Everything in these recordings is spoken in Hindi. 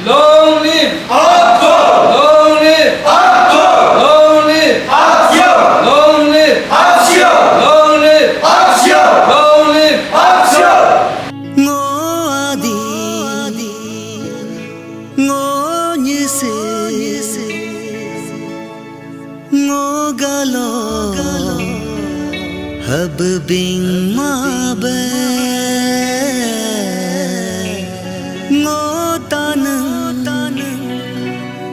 Long live Akbar! Long live Akbar! Long live Aksyon! Long live Aksyon! Long live Aksyon! Long live Aksyon! Ngô Adi Ngô Như Se Ngô Galo Hab Bing Ma Be Ngô Tanang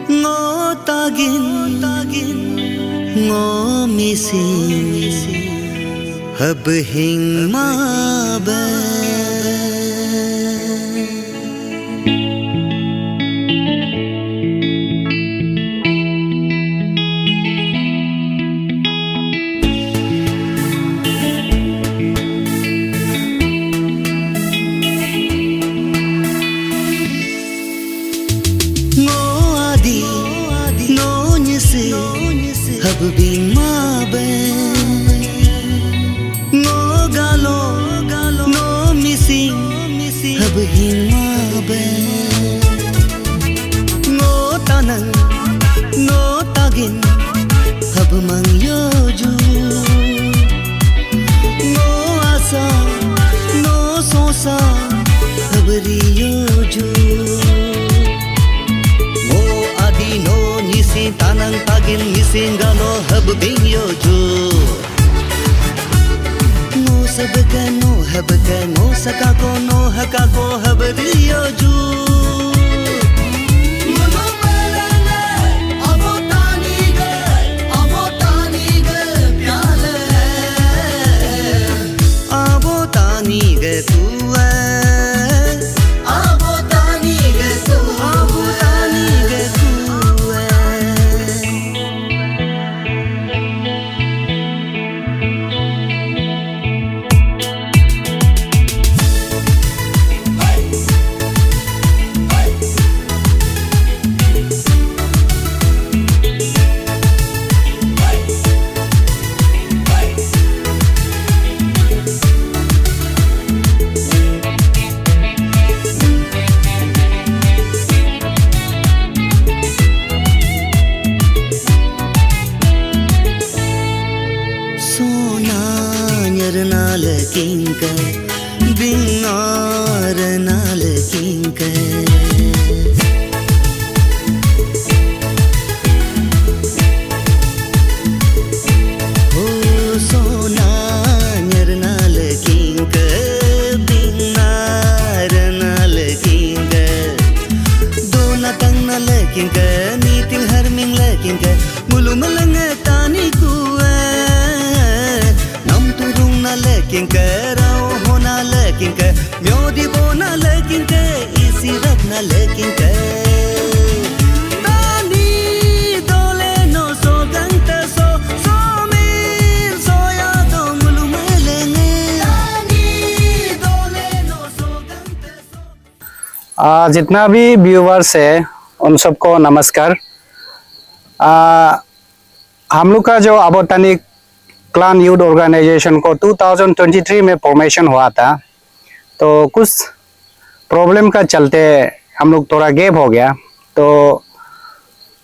Ngô Tagin Ngô Missing Hab Hing Ma Be Hab Bing Ma Be Ngô Galo Ngô Missing Hab Hing Ma Be Ngô Tanang Ngô Tagin Hab Mang Yo Ju Ngô Asa Ngô Sosa Hab Ri Yo Ju Tanang Tagin Missing Galo Hab Bing Yo Ju No Sabka No Habka No Sakako No Hakako Hab Ri Yo Ju Kinka Bingar Nal Kinka Oh Sona Nyar Nal Kinka Bingar Nal Kinka Dona Tang Nal Kinka Niting Harming Kinka Mulu Malang Tani Kuwa Kinka rao hona lekinka myodi bona lekinka isi ragna lekinka tani dole no so ganta so mir soya dongulu melenge tani dole no so ganta so जितना भी व्यूवर्स है उन सबको नमस्कार। हम लोग का जो अबोटानिक क्लान यूथ ऑर्गेनाइजेशन को 2023 में फॉर्मेशन हुआ था, तो कुछ प्रॉब्लम का चलते हम लोग थोड़ा गैप हो गया। तो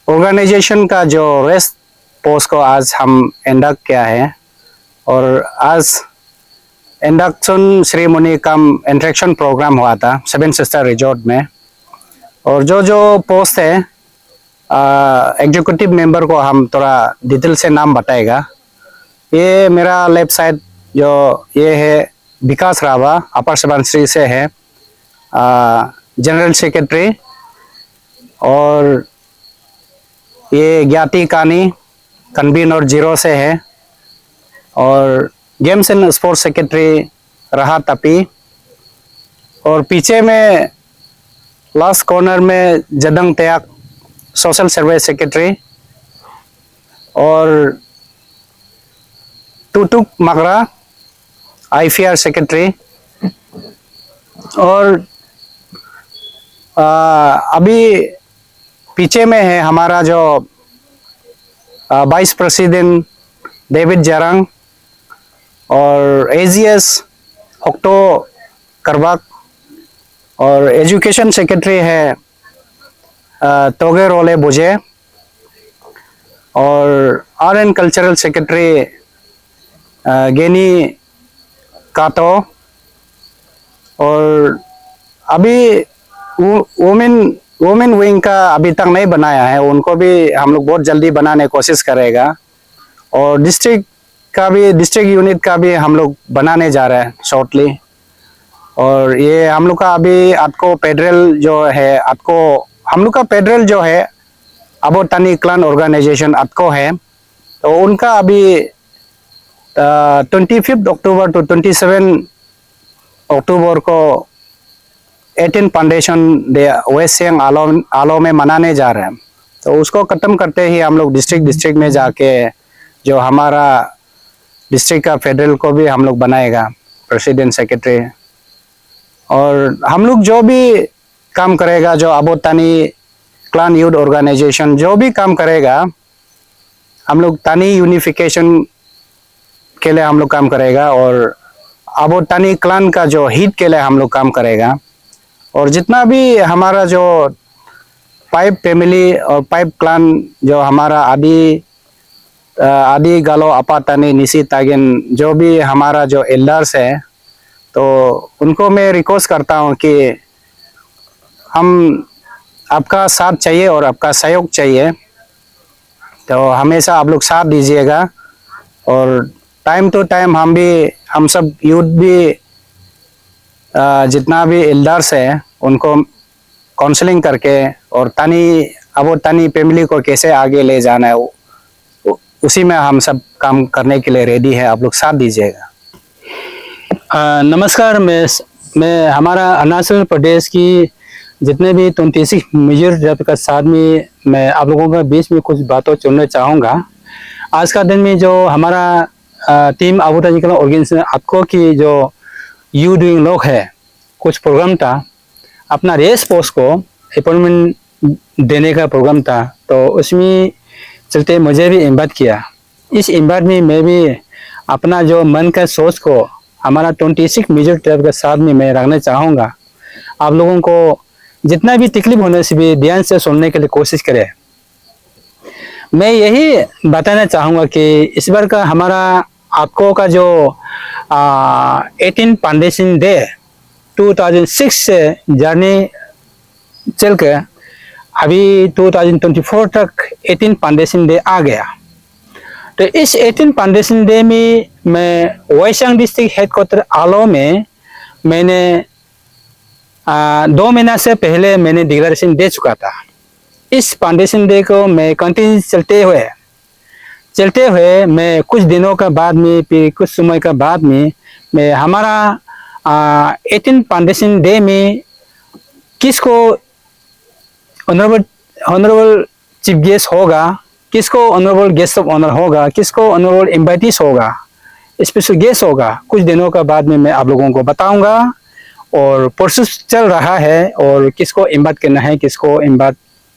ऑर्गेनाइजेशन का जो रेस्ट पोस्ट को आज हम इंडक्ट किया है और आज इंडक्शन सेरेमनी कम इंट्रैक्शन प्रोग्राम हुआ था सेवन सिस्टर रिजॉर्ट में। और जो पोस्ट है एग्जीक्यूटिव मेंबर को हम थोड़ा डिटेल से नाम बताएगा। ये मेरा लेफ्ट साइड जो ये है विकास रावा अपर सुबनसिरी से है जनरल सेक्रेटरी, और ये ज्ञाति कानी कन्वीनर जीरो से है, और गेम्स एंड स्पोर्ट्स सेक्रेटरी रहा तपी, और पीछे में लास्ट कॉर्नर में जदंग त्याग सोशल सर्विस सेक्रेटरी, और टुटुक मगरा IFR सेक्रेटरी, और अभी पीछे में है हमारा जो वाइस प्रेसिडेंट डेविड जरंग, और AGS हक्टो करबाक, और एजुकेशन सेक्रेटरी है तोगेरोले बुझे और आर्ट एंड कल्चरल सेक्रेटरी गेनी कातो और अभी वुमेन विंग का अभी तक नहीं बनाया है, उनको भी हम लोग बहुत जल्दी बनाने की कोशिश करेगा और डिस्ट्रिक्ट यूनिट का भी हम लोग बनाने जा रहे हैं शॉर्टली। और ये हम लोग का अभी आतको फेडरल जो है हम लोग का फेडरल जो है अबोतानी क्लान ऑर्गेनाइजेशन आतको है, तो उनका अभी 25 अक्टूबर टू 27 अक्टूबर को 18 फाउंडेशन डे वेस्ट सियांग आलो में मनाने जा रहे हैं। तो उसको ख़त्म करते ही हम लोग डिस्ट्रिक्ट में जाके जो हमारा डिस्ट्रिक्ट का फेडरल को भी हम लोग बनाएगा प्रेसिडेंट सेक्रेटरी। और हम लोग जो भी काम करेगा, जो अबोतानी क्लान यूथ ऑर्गेनाइजेशन जो भी काम करेगा, हम लोग तानी यूनिफिकेशन के लिए हम लोग काम करेगा और अबोतानी क्लान का जो हित के लिए हम लोग काम करेगा। और जितना भी हमारा जो पाइप फैमिली और पाइप क्लान जो हमारा आदि गालो अपातानी निसी तागिन जो भी हमारा जो एल्डर्स है, तो उनको मैं रिक्वेस्ट करता हूँ कि हम आपका साथ चाहिए और आपका सहयोग चाहिए, तो हमेशा आप लोग साथ दीजिएगा। और टाइम टू टाइम हम सब यूथ भी जितना भी एल्डर्स है उनको काउंसलिंग करके और तानी फैमिली को कैसे आगे ले जाना है, उसी में हम सब काम करने के लिए रेडी है, आप लोग साथ दीजिएगा। नमस्कार, मैं हमारा अरुणाचल प्रदेश की जितने भी 26 मेजर ट्राइब का साथ में मैं आप लोगों के बीच में कुछ बातों जोड़ना चाहूँगा। आज का दिन में जो हमारा टीम अबोतानी क्लान ऑर्गेनाइजेशन आपको की जो यू डूइंग लोग है, कुछ प्रोग्राम था, अपना रेस पोस्ट को अपॉइंटमेंट देने का प्रोग्राम था, तो उसमें चलते मुझे भी इन्वाइट किया। इस इन्वाइट में मैं भी अपना जो मन का सोच को हमारा 26 मेजर ट्राइब के साथ में मैं रखना चाहूँगा। आप लोगों को जितना भी तकलीफ होने से भी ध्यान से सुनने के लिए कोशिश करें। मैं यही बताना चाहूँगा कि इस बार का हमारा आपको का जो 18 फाउंडेशन डे 2006 से जर्नी चल के अभी 2024 तक 18 फाउंडेशन डे आ गया। तो इस 18 फाउंडेशन डे में मैं वेस्ट सियांग डिस्ट्रिक्ट हेडक्वार्टर आलो में मैंने 2 महीना से पहले मैंने डिक्लेरेशन दे चुका था। इस फाउंडेशन डे को मैं कंटिन्यू चलते हुए मैं कुछ दिनों का बाद में फिर कुछ समय का बाद में मैं हमारा 18 फाउंडेशन डे में किसको ऑनरेबल चीफ गेस्ट होगा, किसको ऑनरेबल गेस्ट ऑफ ऑनर होगा, किसको ऑनरेबल इन्वाइटीज होगा, स्पेशल गेस्ट होगा, कुछ दिनों का बाद में मैं आप लोगों को बताऊंगा। और प्रोसेस चल रहा है और किसको इन्वाइट करना है, किसको इन्वाइट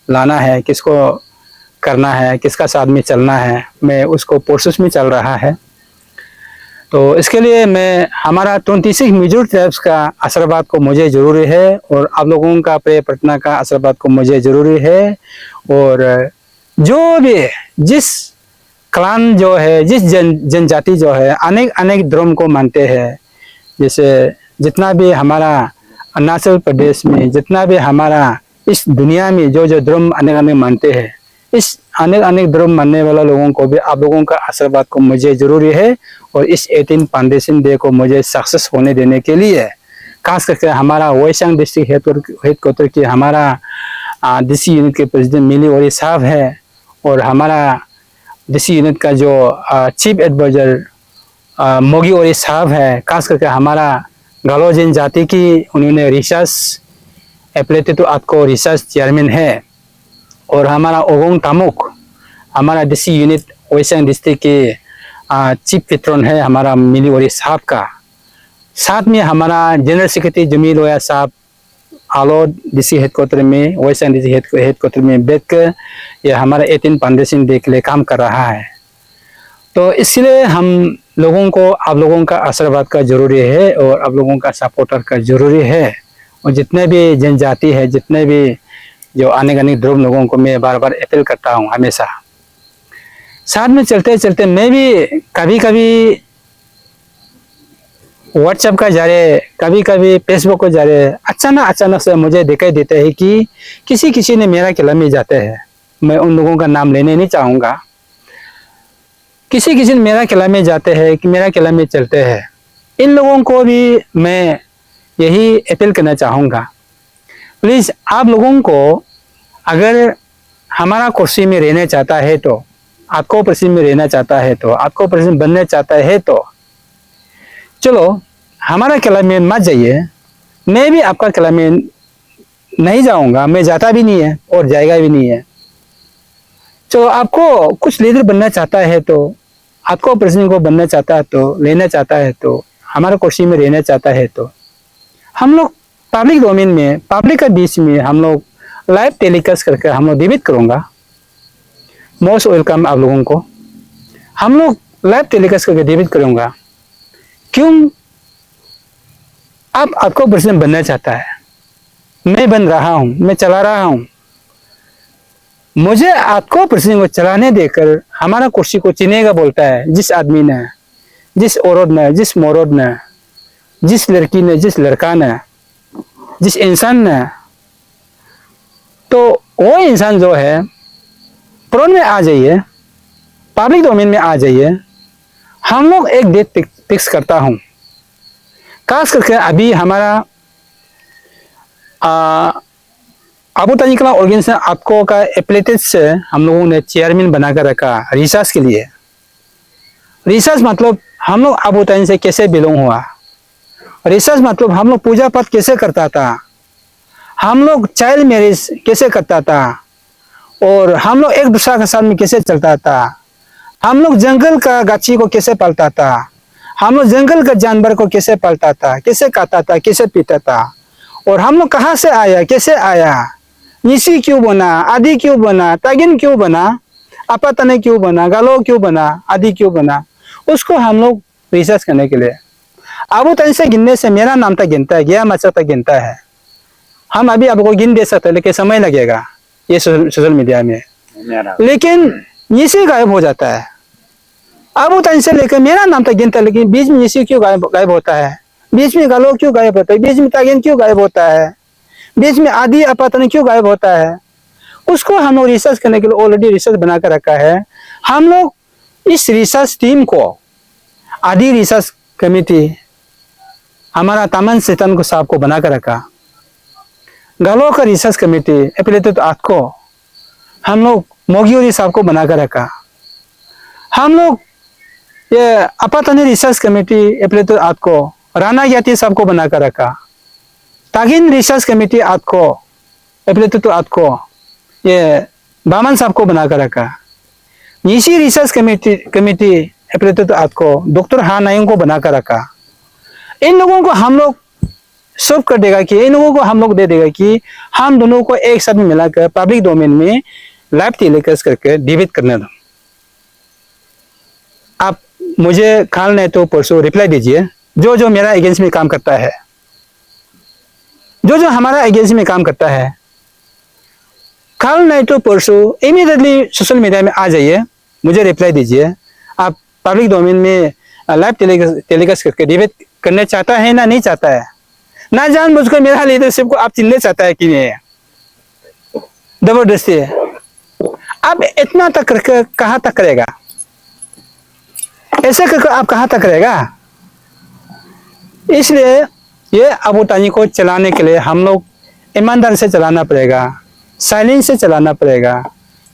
लाना है, किसको करना है, किसका साथ में चलना है, मैं उसको प्रोसेस में चल रहा है। तो इसके लिए मैं हमारा 26 मेजर ट्राइब्स का आशीर्वाद को मुझे ज़रूरी है और आप लोगों का प्रेम प्रार्थना का आशीर्वाद को मुझे ज़रूरी है। और जो भी जिस क्लान जो है, जिस जनजाति जो है अनेक धर्म को मानते हैं, जैसे जितना भी हमारा अरुणाचल प्रदेश में जितना भी हमारा इस दुनिया में जो धर्म अनेक मानते हैं, इस अनेक धर्म मानने वाला लोगों को भी आप लोगों का आशीर्वाद को मुझे ज़रूरी है। और इस 18 फाउंडेशन डे को मुझे सक्सेस होने देने के लिए खास करके हमारा वेस्ट सियांग डिस्ट्रिक्ट हेडक्वार्टर की हमारा डीसी यूनिट के प्रेसिडेंट मिली ओरी साहब है और हमारा डीसी यूनिट का जो चीफ एडवाइजर मोगी ओरी साहब है, खास करके हमारा गालो जनजाति की उन्होंने रिसर्च एप्लेटेड आपको रिसर्च चेयरमैन है। और हमारा ओगोंग तामुक हमारा DC unit West Siang district के चीफ पेट्रन है हमारा मिली ओरी साहब का। साथ में हमारा जनरल सेक्रेटरी जमील ओया साहब आलो डीसी हेडक्वार्टर में वेस्ट सियांग डीसी हेडक्वार्टर में बैठ कर ये हमारा 18 फाउंडेशन डे के लिए काम कर रहा है। तो इसलिए हम लोगों को आप लोगों का आशीर्वाद का जरूरी है और आप लोगों का सपोर्टर का जरूरी है। और जितने भी जनजाति है, जितने भी जो आने ध्रुव लोगों को मैं बार बार अपील करता हूँ हमेशा। साथ में चलते चलते मैं भी कभी कभी व्हाट्सएप का जा रहे, कभी कभी फेसबुक को जा रहे, अचानक से मुझे दिखाई देता है कि किसी ने मेरा कलाम में जाते हैं। मैं उन लोगों का नाम लेने नहीं चाहूँगा। किसी ने मेरा कलाम में जाते हैं, कि मेरा कलाम में चलते हैं। इन लोगों को भी मैं यही अपील करना चाहूँगा, प्लीज़ आप लोगों को अगर हमारा कुर्सी में रहना चाहता है तो, आपको कुर्सी में रहना चाहता है तो, आपको प्रेसिडेंट बनना चाहता है तो चलो हमारा कलाम में मत जाइए। मैं भी आपका कलाम में नहीं जाऊंगा, मैं जाता भी नहीं है और जाएगा भी नहीं है। चलो आपको कुछ लीडर बनना चाहता है तो, आपको प्रेसिडेंट को बनना चाहता है तो, लेना चाहता है तो, हमारा कुर्सी में रहना चाहता है तो हम लोग पब्लिक डोमेन में, पब्लिक के बीच में हम लोग लाइव टेलीकास्ट करके हम लोग डिबेट करूँगा। मोस्ट वेलकम आप लोगों को। हम लोग लाइव टेलीकास्ट करके डिबेट करूँगा। क्यों आपको प्रेसिडेंट बनना चाहता है, मैं बन रहा हूँ, मैं चला रहा हूँ। मुझे आपको प्रेसिडेंट को चलाने देकर हमारा कुर्सी को चुनेगा बोलता है जिस आदमी ने, जिस औरत ने, जिस मर्द ने, जिस लड़की ने, जिस लड़का ने, जिस इंसान ने, तो वो इंसान जो है प्रोन में आ जाइए, पब्लिक डोमेन में आ जाइए। हम लोग एक डेट फिक्स करता हूँ। खास करके अभी हमारा अबू तनिकला ऑर्गेनाइजेशन आपको का एप्लेटेड से हम लोगों ने चेयरमैन बनाकर रखा रिसर्च के लिए। रिसर्च मतलब हम लोग अबू तनी से कैसे बिलोंग हुआ, रिसर्च मतलब हम लोग पूजा पाठ कैसे करता था, हम लोग चाइल्ड मैरिज कैसे करता था, और हम लोग एक दूसरा के साथ में कैसे चलता था, हम लोग जंगल का गाछी को कैसे पालता था, हम लोग जंगल का जानवर को कैसे पालता था, कैसे खाता था, कैसे पीता था, और हम लोग कहाँ से आया, कैसे आया, निसी क्यों बना, आदि क्यों बना, तागिन क्यों बना, अपातने क्यों बना, गालो क्यों बना, आदि क्यों बना, उसको हम लोग रिसर्च करने के लिए अबू तनी से गिनने से मेरा नाम तक गिनता है, गया मचा तक गिनता है। हम अभी आपको गिन दे सकते हैं लेकिन समय लगेगा ये सोशल मीडिया में, लेकिन निसी गायब हो जाता है। अबू तनी से लेकर मेरा नाम तक गिनता है, लेकिन बीच में निसी क्यों गायब होता है, बीच में गालो क्यों गायब होता है, बीच में तागिन क्यों गायब होता है, बीच में आदि अपातन क्यों गायब होता है, उसको हम लोग रिसर्च करने के लिए ऑलरेडी रिसर्च बनाकर रखा है। हम लोग इस रिसर्च टीम को आदि रिसर्च कमेटी हमारा तामन सेतन को साहब को बनाकर रखा, गालो का रिसर्च कमेटी एपिलेटेड आर्ट को हम लोग मोगियोरी साहब को बनाकर रखा, हम लोग ये Apatani research committee epilated art को राणा याती साहब को बनाकर रखा, तागिन रिसर्च कमेटी आर्ट को एपिलेटेड आर्ट को ये बामन साहब को बनाकर रखा, निसी रिसर्च कमेटी एपिलेटेड आर्ट को डॉक्टर हा नायंग को बनाकर रखा। इन लोगों को हम लोग सर्व कर देगा कि इन लोगों को हम लोग दे देगा कि हम दोनों को एक साथ में मिलाकर पब्लिक डोमेन में लाइव टेलीकास्ट करके डिबेट करने दो। आप मुझे कल नहीं तो परसों रिप्लाई दीजिए, जो मेरा एजेंसी में काम करता है, जो हमारा एजेंसी में काम करता है, कल नहीं तो परसों इमीडिएटली सोशल मीडिया में आ जाइए, मुझे रिप्लाई दीजिए। आप पब्लिक डोमेन में लाइव टेलीकास्ट करके डिबेट करना चाहता है ना नहीं चाहता है, ना जान मुझको मेरा लीडरशिप को आप चिल्ले चाहता है कि नहीं, जबरदस्ती है। अब इतना तक करके कहाँ तक करेगा, ऐसे करके आप कहाँ तक करेगा। इसलिए ये अबू तनी को चलाने के लिए हम लोग ईमानदार से चलाना पड़ेगा, साइलेंस से चलाना पड़ेगा।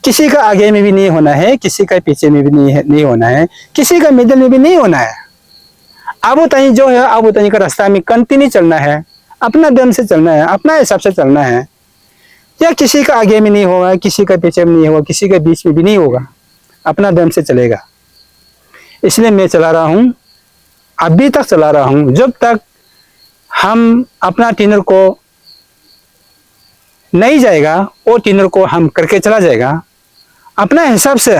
किसी का आगे में भी नहीं होना है, किसी का पीछे में भी नहीं होना है, किसी का मिडिल में भी नहीं होना है। अबू तनी जो है अबू तनी का रास्ता में कंटिन्यू चलना है, अपना दम से चलना है, अपना हिसाब से चलना है। या किसी का आगे में नहीं होगा, किसी का पीछे में नहीं होगा, किसी के बीच में भी नहीं होगा, अपना दम से चलेगा। इसलिए मैं चला रहा हूँ, अभी तक चला रहा हूँ, जब तक हम अपना टीनर को नहीं जाएगा वो टीनर को हम करके चला जाएगा। अपना हिसाब से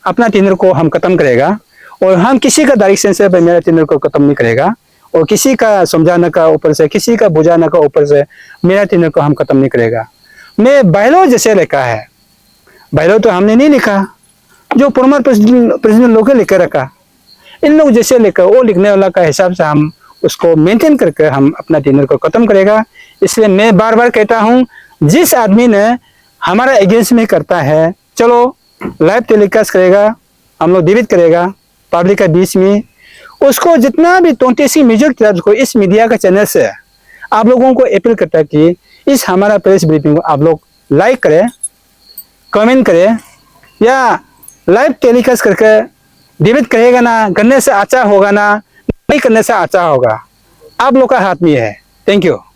अपना टीनर को हम खत्म करेगा, और हम किसी का डायरेक्शन से मेरा टीनर को खत्म नहीं करेगा, और किसी का समझाने का ऊपर से, किसी का बुझाने का ऊपर से मेरा टीनर को हम खत्म नहीं करेगा। मैं बायलॉ जैसे लिखा है, बायलॉ तो हमने नहीं लिखा, जो फॉर्मर प्रेसिडेंट लोग ने लिख रखा, इन लोग जैसे लिखा वो लिखने वाला का हिसाब से हम उसको मेंटेन करके हम अपना डिनर को खत्म करेगा। इसलिए मैं बार बार कहता हूँ, जिस आदमी ने हमारा अगेंस्ट में करता है, चलो लाइव टेलीकास्ट करेगा, हम लोग डिबेट करेगा पब्लिक के बीच में, उसको जितना भी 23 मेजर क्लब्स को इस मीडिया का चैनल से आप लोगों को अपील करता है कि इस हमारा प्रेस ब्रीफिंग को आप लोग लाइक करें, कमेंट करें, या लाइव टेलीकास्ट करके डिबेट करेगा ना, करने से अच्छा होगा ना, नहीं करने से अच्छा होगा, आप लोग का हाथ में है। Thank you.